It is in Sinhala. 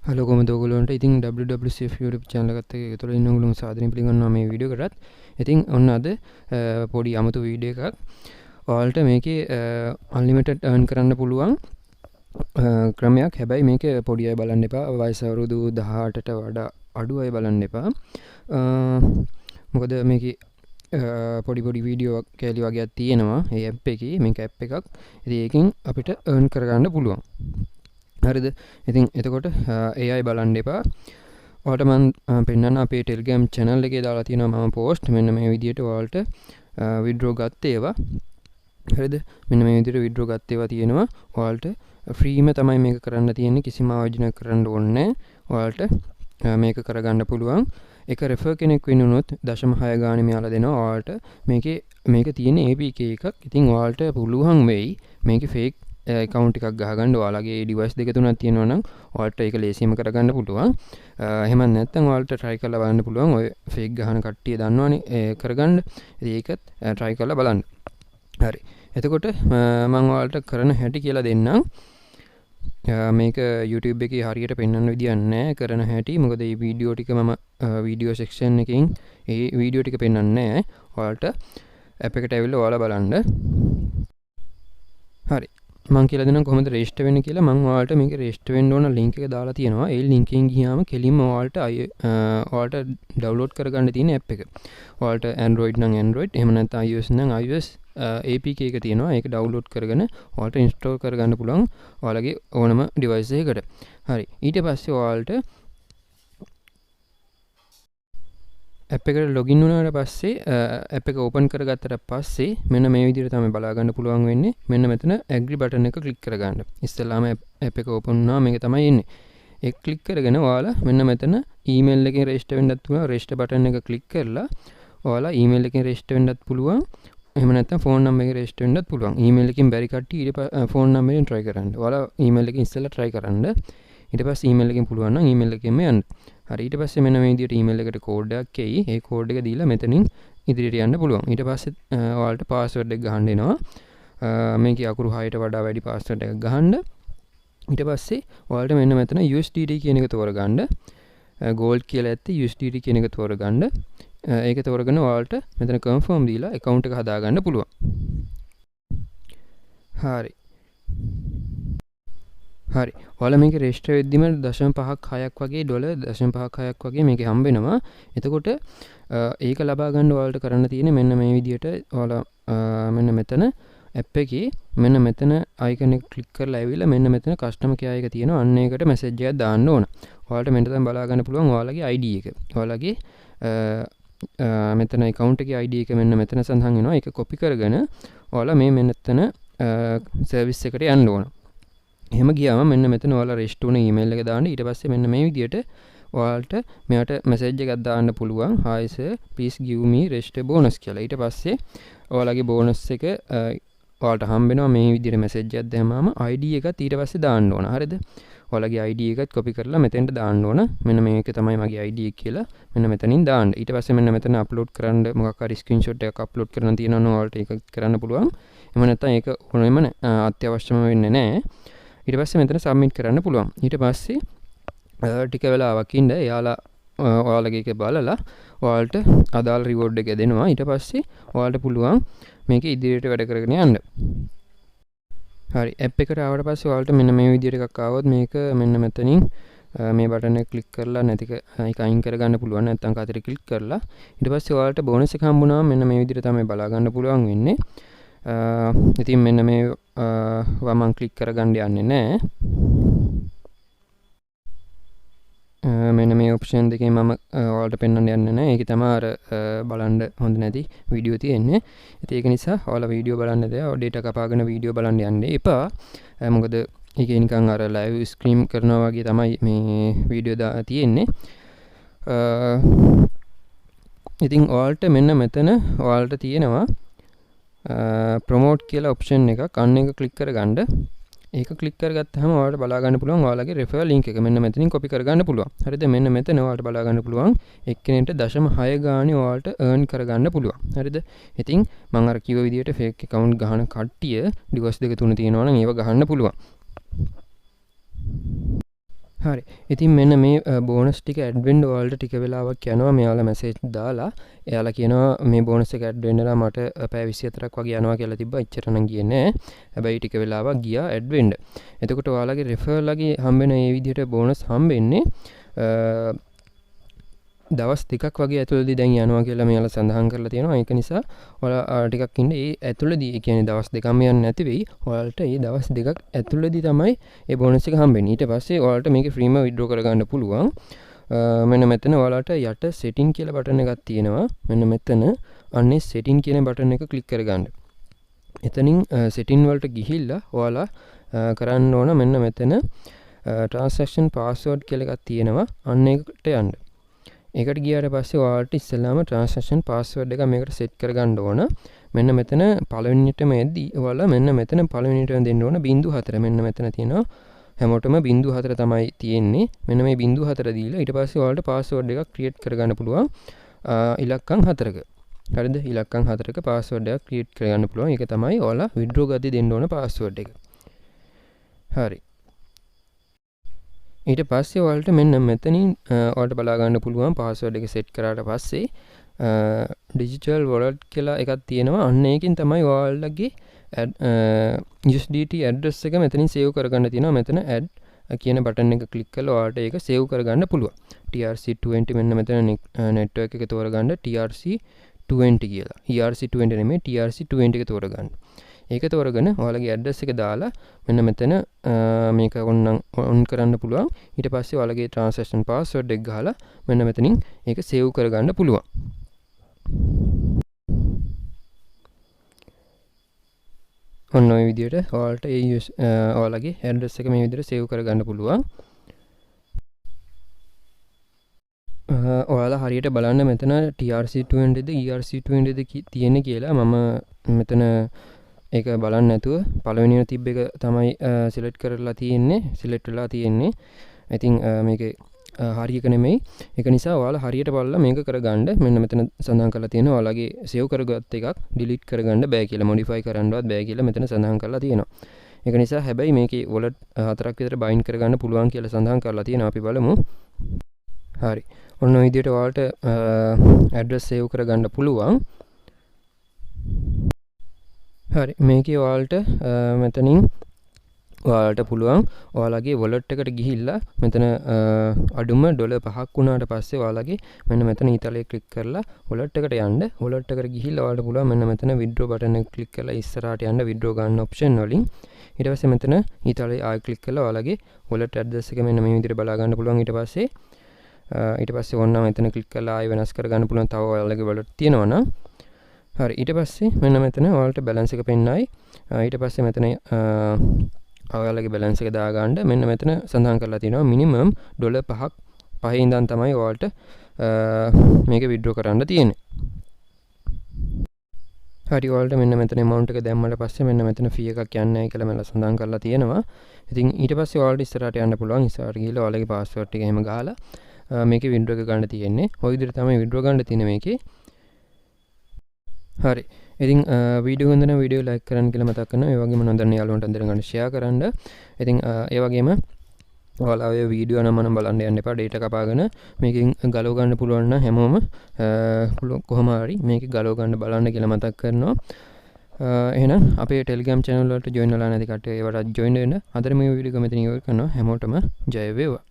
හලෝ කොහමද ඔයගොල්ලන්ට ඉතින් WwCf YouTube channel එකත් එක්ක ඒතොල ඉන්න ඔයගොල්ලෝ සාදරයෙන් පිළිගන්නවා මේ වීඩියෝ එකටත්. ඉතින් ඔන්න අද පොඩි අමුතු වීඩියෝ එකක්. ඔයාලට මේකේ unlimited earn කරන්න පුළුවන් ක්‍රමයක්. හැබැයි මේක පොඩි අය බලන්න එපා. වයස අවුරුදු 18ට වඩා අඩු අය බලන්න එපා. මොකද මේකේ පොඩි පොඩි වීඩියෝ කැලි වගේක් තියෙනවා. මේ ඇප් එකේ මේක ඇප් එකක්. ඉතින් ඒකෙන් අපිට earn කරගන්න පුළුවන්. හරිද? ඉතින් එතකොට AI බලන්න එපා. ඔයාලට මම පෙන්නන්න අපේ Telegram channel එකේ දාලා තියෙනවා මම post මෙන්න මේ විදිහට ඔයාලට withdraw ගත්ත ඒවා. හරිද? මෙන්න මේ විදිහට withdraw ගත්ත ඒවා තියෙනවා. ඔයාලට ෆ්‍රීම තමයි මේක කරන්න තියෙන්නේ. කිසිම ආයෝජනයක් කරන්න ඕනේ නැහැ. ඔයාලට මේක කරගන්න පුළුවන්. එක refer කෙනෙක් වෙනුනොත් 0.6 ගානේ මෙයාලා දෙනවා. ඔයාලට මේක තියෙන APK එකක්. ඉතින් ඔයාලට පුළුවන් වෙයි මේකේ fake account එකක් ගහගන්න. ඔයාලගේ device දෙක තුනක් තියෙනවා නම් ඔයාලට ඒක ලේසියෙන්ම කරගන්න පුළුවන්. එහෙම නැත්නම් ඔයාලට try කරලා බලන්න පුළුවන්. ඔය fake ගහන කට්ටිය දන්නවනේ කරගන්න. ඉතින් ඒකත් try කරලා බලන්න. හරි. එතකොට මම ඔයාලට කරන හැටි කියලා දෙන්නම්. මේක YouTube එකේ හරියට පෙන්වන්න විදියක් නැහැ කරන හැටි. මොකද මේ වීඩියෝ ටික මම වීඩියෝ section එකකින් මේ වීඩියෝ ටික පෙන්වන්නේ නැහැ. ඔයාලට app එකට ඇවිල්ලා ඔයාලා බලන්න. හරි. මම කියලා දෙනවා කොහොමද රෙජිස්ටර් වෙන්නේ කියලා. මම ඔයාලට මේක රෙජිස්ටර් වෙන්න ඕන link එක දාලා තියෙනවා. ඒ link එකෙන් ගියාම කෙලින්ම ඔයාලට download කරගන්න තියෙන app එක. ඔයාලට Android නම් Android, එහෙම නැත්නම් iOS නම් iOS APK එක තියෙනවා. ඒක download කරගෙන ඔයාලට install කරගන්න පුළුවන් ඔයාලගේ ඕනම device එකකට. හරි. ඊට පස්සේ ඔයාලට app එකට login වුණාට පස්සේ app එක open කරගත්තට පස්සේ මෙන්න මේ විදිහට තමයි බලා ගන්න පුළුවන් වෙන්නේ. මෙන්න මෙතන agree button එක click කරගන්න. ඉස්සෙල්ලාම app එක open වුණා මේක තමයි එන්නේ. ඒක click කරගෙන ඔයාලා මෙන්න මෙතන email එකෙන් register වෙන්නත් පුළුවන්. register button එක click කරලා ඔයාලා email එකෙන් register වෙන්නත් පුළුවන්. එහෙම නැත්නම් phone number එකෙන් register වෙන්නත් පුළුවන්. email එකෙන් බැරි කට්ටිය ඊට phone number එකෙන් try කරන්න. ඔයාලා email එකෙන් ඉස්සෙල්ලා try කරන්න. ඊට පස්සේ email එකෙන් පුළුවන් නම් email එකෙන්ම යන්න. හරි. ඊට පස්සේ මෙන්න මේ විදිහට email එකට කෝඩ් එකක් එයි. ඒ කෝඩ් එක දීලා මෙතනින් ඉදිරියට යන්න පුළුවන්. ඊට පස්සේ ඔයාලට password එක ගහන්න එනවා. මේකේ අකුරු 6ට වඩා වැඩි password එකක් ගහන්න. ඊට පස්සේ ඔයාලට මෙන්න මෙතන USDT කියන එක තෝරගන්න. gold කියලා ඇත්තේ USDT කියන එක තෝරගන්න. ඒක තෝරගෙන ඔයාලට මෙතන confirm දීලා account එක හදාගන්න පුළුවන්. හරි. හරි. ඔයාලා මේක රෙජිස්ටර් වෙද්දිම 0.5ක් 6ක් වගේ ඩොලර් 0.5ක් 6ක් වගේ මේකේ හම්බ වෙනවා. එතකොට ඒක ලබා ගන්න ඔයාලට කරන්න තියෙන්නේ මෙන්න මේ විදිහට ඔයාලා මෙන්න මෙතන app එකේ මෙන්න මෙතන icon එක click කරලා ඇවිල්ලා මෙන්න මෙතන customer care එක තියෙනවා. අන්න ඒකට message එකක් දාන්න ඕන. ඔයාලට මෙන්න තමයි බලා ගන්න පුළුවන් ඔයාලගේ ID එක. ඔයාලගේ මෙතන account එකේ ID එක මෙන්න මෙතන සඳහන් වෙනවා. ඒක copy කරගෙන ඔයාලා මේ මෙතන service එකට යන්න ඕන. එහෙම ගියාම මෙන්න මෙතන ඔයාලා register වුණ email එක දාන්න. ඊට පස්සේ මෙන්න මේ විදිහට ඔයාලට මෙයාට message එකක් දාන්න පුළුවන්. hi sir please give me register bonus කියලා. ඊට පස්සේ ඔයාලගේ bonus එක ඔයාලට හම්බ වෙනවා. මේ විදිහට message එකක් දැම්මම ID එකත් ඊට පස්සේ දාන්න ඕන. හරිද? ඔයාලගේ ID එකත් copy කරලා මෙතෙන්ට දාන්න ඕන. මෙන්න මේක තමයි මගේ ID එක කියලා මෙන්න මෙතනින් දාන්න. ඊට පස්සේ මෙන්න මෙතන upload කරන්න මොකක් හරි screenshot එකක් upload කරන්න තියෙනවා නම් ඔයාලට ඒක කරන්න පුළුවන්. එහෙම නැත්නම් ඒක ඕනෙම අත්‍යවශ්‍යම වෙන්නේ නැහැ. ඊට පස්සේ මෙතන submit කරන්න පුළුවන්. ඊට පස්සේ ටික වෙලාවක් ඉඳ එයාලා ඔයාලගේ එක බලලා ඔයාලට අදාළ reward එක දෙනවා. ඊට පස්සේ ඔයාලට පුළුවන් මේක ඉදිරියට වැඩ කරගෙන යන්න. හරි. app එකට ආවට පස්සේ ඔයාලට මෙන්න මේ විදිහට එකක් ආවොත් මේක මෙන්න මෙතනින් මේ බටන් එක ක්ලික් කරලා නැතික ඒක අයින් කරගන්න පුළුවන්. නැත්නම් කතරේ ක්ලික් කරලා ඊට පස්සේ ඔයාලට බෝනස් එක හම්බුනාම මෙන්න මේ විදිහට තමයි බලා ගන්න පුළුවන් වෙන්නේ. ඉතින් මෙන්න මේ මම ක්ලික් කරගන්න යන්නේ නැහැ. මෙන්න මේ ඔප්ෂන් දෙකේ මම ඔයාලට පෙන්වන්න යන්නේ නැහැ. ඒක තමයි අර බලන්න හොඳ නැති වීඩියෝ තියෙන්නේ. ඉතින් ඒක නිසා ඔයාලා වීඩියෝ බලන්න දෙයක් data කපාගෙන වීඩියෝ බලන්න යන්න එපා. මොකද ඒකේ නිකන් අර live stream කරනවා වගේ තමයි මේ වීඩියෝ තියෙන්නේ. ඉතින් ඔයාලට මෙන්න මෙතන ඔයාලට තියෙනවා promote කියලා option එකක්. අන්න එක click කරගන්න. ඒක click කරගත්තාම ඔයාලට බලා ගන්න පුළුවන් ඔයාලගේ referral link එක මෙන්න මෙතනින් copy කරගන්න පුළුවන්. හරිද? මෙන්න මෙතන ඔයාලට බලා ගන්න පුළුවන් එක්කෙනෙක්ට 0.6 ගානේ ඔයාලට earn කරගන්න පුළුවන්. හරිද? ඉතින් මම අර කිව්ව විදිහට fake account ගහන කට්ටිය device දෙක තුන තියෙනවා නම් ඒව ගහන්න පුළුවන්. හරි. ඉතින් මෙන්න මේ බෝනස් ටික ඇඩ් වෙන්න ඔයාලට ටික වෙලාවක් යනවා. මෙයාලා මැසේජ් දාලා එයාලා කියනවා මේ බෝනස් එක ඇඩ් වෙන්නලා මට පැය 24ක් වගේ යනවා කියලා තිබ්බා. එච්චර නම් ගියේ නෑ. හැබැයි ටික වෙලාවක් ගියා ඇඩ් වෙන්න. එතකොට ඔයාලගේ රෙෆරල්ලගේ හම්බෙන මේ විදිහට බෝනස් හම්බෙන්නේ දවස් දෙකක් වගේ ඇතුළතදී දැන් යනවා කියලා මෙයාලා සඳහන් කරලා තියෙනවා. ඒක නිසා ඔයාලා ටිකක් ඉන්න ඒ ඇතුළතදී, ඒ කියන්නේ දවස් දෙකක්ම යන්නේ නැති වෙයි. ඔයාලට මේ දවස් දෙකක් ඇතුළතදී තමයි මේ බෝනස් එක හම්බෙන්නේ. ඊට පස්සේ ඔයාලට මේක ෆ්‍රීම විත්ඩ්‍රෝ කරගන්න පුළුවන්. මෙන්න මෙතන ඔයාලට යට සෙටින් කියලා බටන් එකක් තියෙනවා. මෙන්න මෙතන අන්නේ සෙටින් කියන බටන් එක ක්ලික් කරගන්න. එතනින් සෙටින් වලට ගිහිල්ලා ඔයාලා කරන්න ඕන මෙන්න මෙතන ට්‍රාන්සැක්ෂන් පාස්වර්ඩ් කියලා එකක් තියෙනවා. අන්න ඒකට යන්න. ඒකට ගියාට පස්සේ ඔයාලට ඉස්සෙල්ලාම ට්‍රාන්සැක්ෂන් පාස්වර්ඩ් එක මේකට සෙට් කරගන්න ඕන. මෙන්න මෙතන පළවෙනියටම එද්දි ඔයාලා මෙන්න මෙතන පළවෙනියටම දෙන්න ඕන 0.4. මෙන්න මෙතන තියෙනවා හැමෝටම 0.4 තමයි තියෙන්නේ. මෙන්න මේ 0.4 දීලා ඊට පස්සේ ඔයාලට පාස්වර්ඩ් එකක් ක්‍රියේට් කරගන්න පුළුවන් ඉලක්කම් 4ක. හරිද? ඉලක්කම් 4ක පාස්වර්ඩ් එකක් ක්‍රියේට් කරගන්න පුළුවන්. ඒක තමයි ඔයාලා විත්ඩ්‍රෝ ගද්දි දෙන්න ඕන පාස්වර්ඩ් එක. හරි. ඊට පස්සේ ඔයාලට මෙන්න මෙතනින් ඔයාලට බලා ගන්න පුළුවන් පාස්වර්ඩ් එක සෙට් කරාට පස්සේ ඩිජිටල් වොලට් කියලා එකක් තියෙනවා. අන්න ඒකෙන් තමයි ඔයාලගේ USDT ඇඩ්‍රස් එක මෙතනින් සේව් කරගන්න තියෙනවා. මෙතන ඇඩ් කියන බටන් එක ක්ලික් කරලා ඔයාලට ඒක සේව් කරගන්න පුළුවන්. TRC20 මෙන්න මෙතන නෙට්වර්ක් එක තෝරගන්න TRC20 කියලා. ERC20 නෙමෙයි TRC20 එක තෝරගන්න. ඒක තෝරගෙන ඔයාලගේ ඇඩ්‍රස් එක දාලා මෙන්න මෙතන මේක ඔන් කරන්න පුළුවන්. ඊට පස්සේ ඔයාලගේ ට්‍රාන්සැක්ෂන් පාස්වර්ඩ් එක ගහලා මෙන්න මෙතනින් ඒක සේව් කරගන්න පුළුවන්. ඔන්න ඔය විදිහට ඔයාලට ඔයාලගේ ඇඩ්‍රස් එක මේ විදිහට සේව් කරගන්න පුළුවන්. ඔයාලා හරියට බලන්න මෙතන TRC20 ද ERC20 ද තියෙන්නේ කියලා. මම මෙතන ඒක බලන්න නැතුව පළවෙනිව තිබ්බ එක තමයි සිලෙක්ට් කරලා තියෙන්නේ, සිලෙක්ට් වෙලා තියෙන්නේ. ඉතින් මේකේ හරියක නෙමෙයි. ඒක නිසා ඔයාලා හරියට බලලා මේක කරගන්න. මෙන්න මෙතන සඳහන් කරලා තියෙනවා ඔයාලගේ සේව් කරගත් එකක් ඩිලීට් කරගන්න බෑ කියලා, මොඩිෆයි කරන්නවත් බෑ කියලා මෙතන සඳහන් කරලා තියෙනවා. ඒක නිසා හැබැයි මේකේ වොලට් 4ක් විතර බයින්ඩ් කරගන්න පුළුවන් කියලා සඳහන් කරලා තියෙනවා. අපි බලමු. හරි. ඔන්න ඔය විදිහට ඔයාලට ඇඩ්‍රස් සේව් කරගන්න පුළුවන්. හරි. මේකේ ඔයාලට මෙතනින් ඔයාලට පුළුවන් ඔයාලගේ වොලට් එකට ගිහිල්ලා මෙතන අඩුම $5ක් වුණාට පස්සේ ඔයාලගේ මෙන්න මෙතන ඊතලයේ ක්ලික් කරලා වොලට් එකට යන්න. වොලට් එකට ගිහිල්ලා ඔයාලට පුළුවන් මෙන්න මෙතන විත්ඩ්‍රෝ බටන් එක ක්ලික් කරලා ඉස්සරහට යන්න විත්ඩ්‍රෝ ගන්න ඔප්ෂන් වලින්. ඊට පස්සේ මෙතන ඊතලයේ ආයෙ ක්ලික් කරලා ඔයාලගේ වොලට් ඇඩ්‍රස් එක මෙන්න මේ විදිහට බලා ගන්න පුළුවන්. ඊට පස්සේ ඕනනම් මෙතන ක්ලික් කරලා ආයෙ වෙනස් කරගන්න පුළුවන්. තව ඔයාලගේ වොලට් තියෙනවා නම්. හරි. ඊට පස්සේ මෙන්න මෙතන ඔයාලට බැලන්ස් එක පෙන්නයි. ඊට පස්සේ මෙතන ඔයාලගේ බැලන්ස් එක දාගන්න මෙන්න මෙතන සඳහන් කරලා තියෙනවා මිනිමම් $5ක් පහේ ඉඳන් තමයි ඔයාලට මේක විත්ඩ්‍රෝ කරන්න තියෙන්නේ. හරි. ඔයාලට මෙන්න මෙතන amount එක දැම්මට පස්සේ මෙන්න මෙතන fee එකක් යන්නේ නැහැ කියලා මම සඳහන් කරලා තියෙනවා. ඉතින් ඊට පස්සේ ඔයාලට ඉස්සරහට යන්න පුළුවන්. ඉස්සරහට ගිහලා ඔයාලගේ පාස්වර්ඩ් එක එහෙම ගහලා මේකේ විත්ඩ්‍රෝ එක ගන්න තියෙන්නේ. ඔය විදිහට තමයි විත්ඩ්‍රෝ ගන්න තියෙන්නේ මේකේ. හරි. ඉතින් වීඩියෝ හොඳ නම් වීඩියෝ ලයික් කරන්න කියලා මතක් කරනවා. ඒ වගේම නොදන්න යාළුවන්ට අඳුරගන්න ෂෙයා කරන්න. ඉතින් ඒ වගේම ඔයාලා ඔය වීඩියෝ නම් බලන්න යන්න එපා. ඩේටා කපාගෙන මේකෙන් ගලව ගන්න පුළුවන් නම් හැමෝම කොහොම හරි මේක ගලව ගන්න බලන්න කියලා මතක් කරනවා. එහෙනම් අපේ Telegram channel වලට join වෙලා නැති කට්ටිය ඒවට join වෙන්න. අදට මේ වීඩියෝ එක මෙතන ඉවර කරනවා. හැමෝටම ජය වේවා.